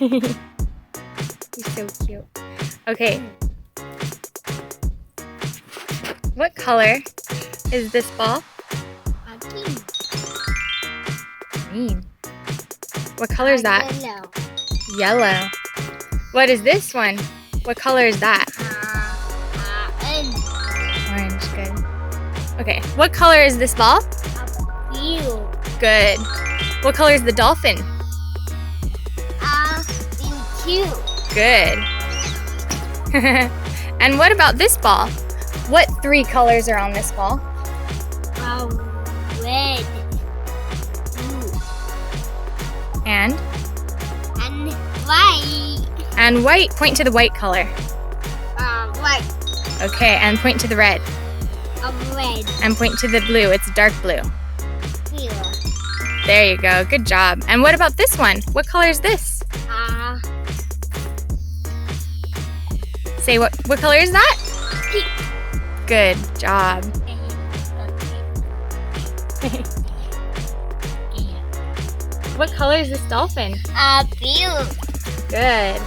He's so cute. Okay. What color is this ball? Green. Green. What color is that? Yellow. Yellow. What is this one? What color is that? Orange. Orange, good. Okay, what color is this ball? Blue. Good. What color is the dolphin? Blue. Good. And what about this ball? What 3 colors are on this ball? Red. Blue. And White. And white. Point to the white color. White. Okay, and point to the red. Red. And point to the blue. It's dark blue. Blue. There you go. Good job. And what about this one? What color is this? Say what color is that? Pink. Good job. What color is this dolphin? Blue. Good.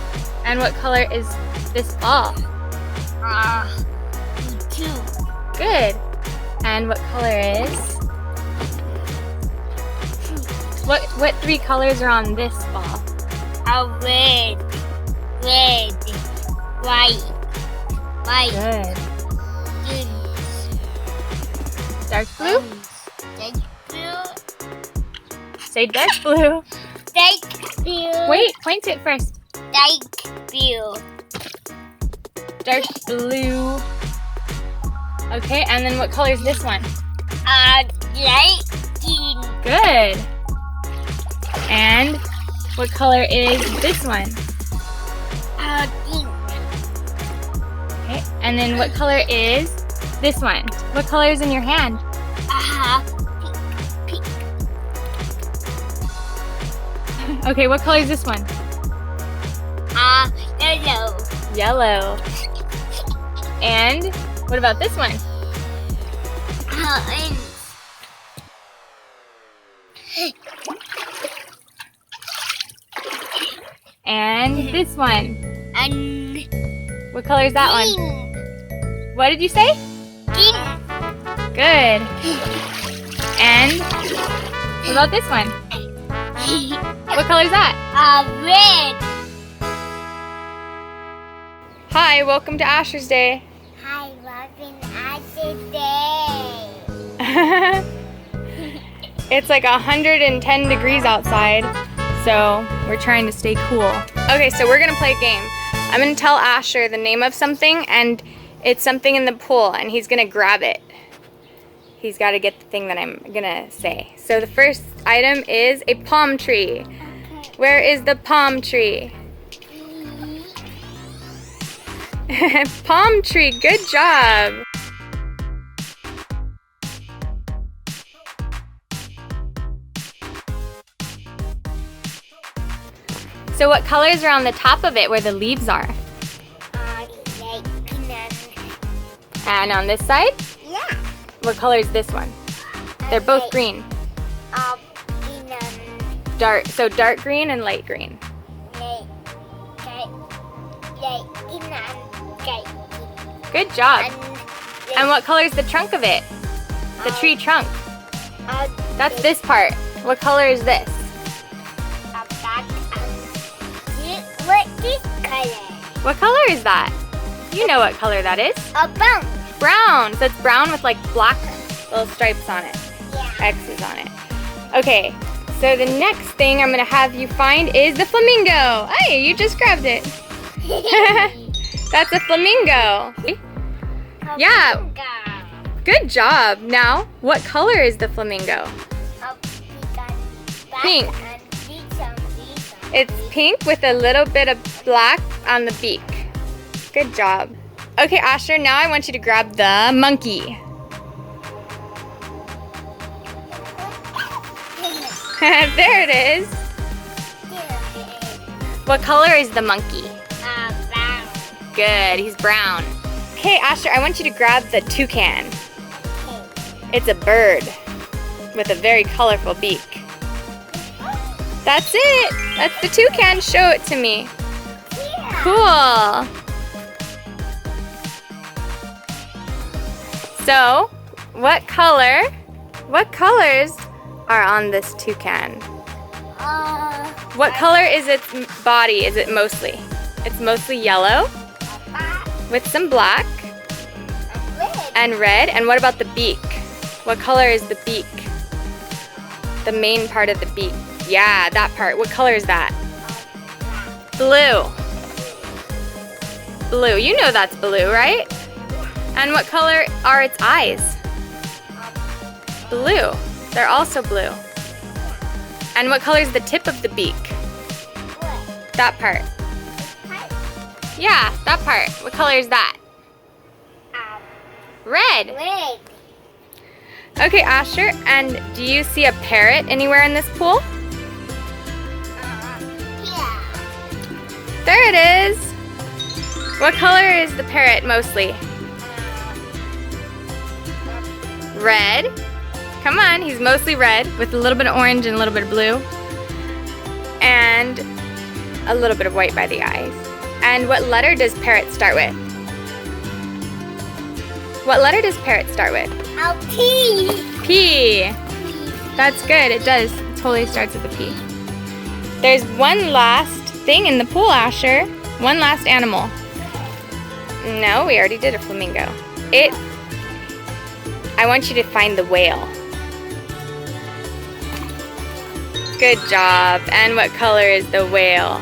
And what color is this ball? Blue. Good. And what color is? What 3 colors are on this ball? Red. White. Good. Green. Dark blue? Dark blue. Say dark blue. Dark blue. Wait, point it first. Dark blue. Dark blue. Okay, and then what color is this one? Light green. Good. And what color is this one? Pink. Okay, and then what color is this one? What color is in your hand? Pink. Okay, what color is this one? Yellow. Yellow. And what about this one? Orange. And this one. And What color is that one? green. What did you say? Green. Good. And what about this one? What color is that? Red. Hi, welcome to Asher's Day. Hi, welcome to Day. It's like 110 degrees outside, so we're trying to stay cool. Okay, so we're gonna play a game. I'm gonna tell Asher the name of something, and it's something in the pool, and he's gonna grab it. He's gotta get the thing that I'm gonna say. So the first item is a palm tree. Where is the palm tree? Palm tree, good job. So what colors are on the top of it where the leaves are? Like green. And on this side? Yeah. What color is this one? They're both green. Green and Dark green and light green. light green and light Good job. green. And what color is the trunk of it? The tree trunk. That's this part. What color is this? Black and what this color? What color is that? You know what color that is. Brown. Brown. So it's brown with like black little stripes on it. Yeah. X's on it. Okay, so the next thing I'm gonna have you find is the flamingo. Hey, you just grabbed it. That's a flamingo. Yeah. Good job. Now, what color is the flamingo? Pink. It's pink with a little bit of black on the beak. Good job. Okay, Asher, now I want you to grab the monkey. There it is. What color is the monkey? Brown. Good, he's brown. Okay, Asher, I want you to grab the toucan. It's a bird with a very colorful beak. That's it. That's the toucan. Show it to me. Yeah. Cool. So, what colors are on this toucan? What color is its body? Is it mostly? It's mostly yellow with some black and red. And what about the beak? What color is the beak? The main part of the beak. Yeah, that part. What color is that? Blue. Blue. You know that's blue, right? And what color are its eyes? Blue. They're also blue. And what color is the tip of the beak? That part. Yeah, that part. What color is that? Red. Red. Okay, Asher, and do you see a parrot anywhere in this pool? Yeah. There it is. What color is the parrot mostly? Red. Come on, he's mostly red with a little bit of orange and a little bit of blue. And a little bit of white by the eyes. And what letter does parrot start with? What letter does parrot start with? P. P. That's good, it does. It totally starts with a P. There's one last thing in the pool, Asher. One last animal. No, we already did a flamingo. I want you to find the whale. Good job. And what color is the whale?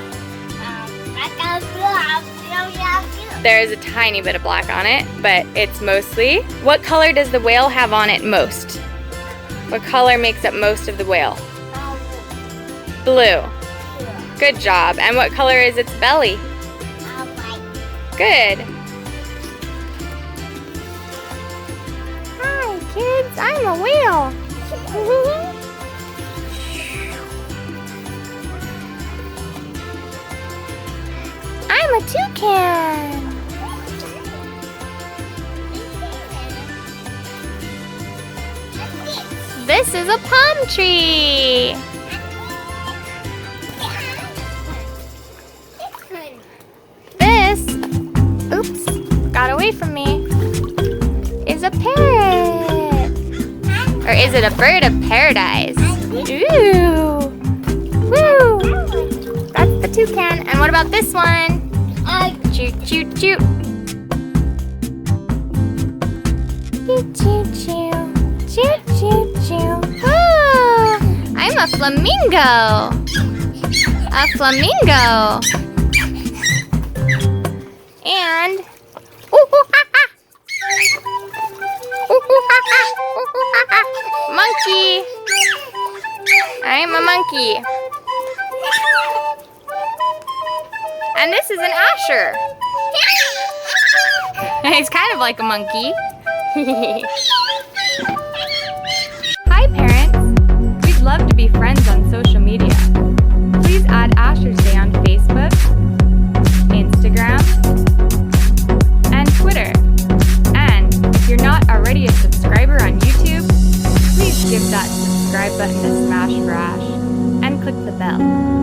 There's a tiny bit of black on it, but it's mostly... What color does the whale have on it most? What color makes up most of the whale? Blue. Good job. And what color is its belly? Good. Hi, kids. I'm a whale. I'm a toucan. This is a palm tree. This, oops, got away from me, is a parrot. Or is it a bird of paradise? Ooh. Woo. That's the toucan. And what about this one? Choo choo choo. Choo choo choo. Choo choo choo. Oh, I'm a flamingo. A flamingo. And monkey. I'm a monkey. And this is an Asher. He's kind of like a monkey. Hi parents. We'd love to be friends on social media. Please add Asher's Day on Facebook, Instagram, and Twitter. And if you're not already a subscriber on YouTube, please give that subscribe button a smash for Ash and click the bell.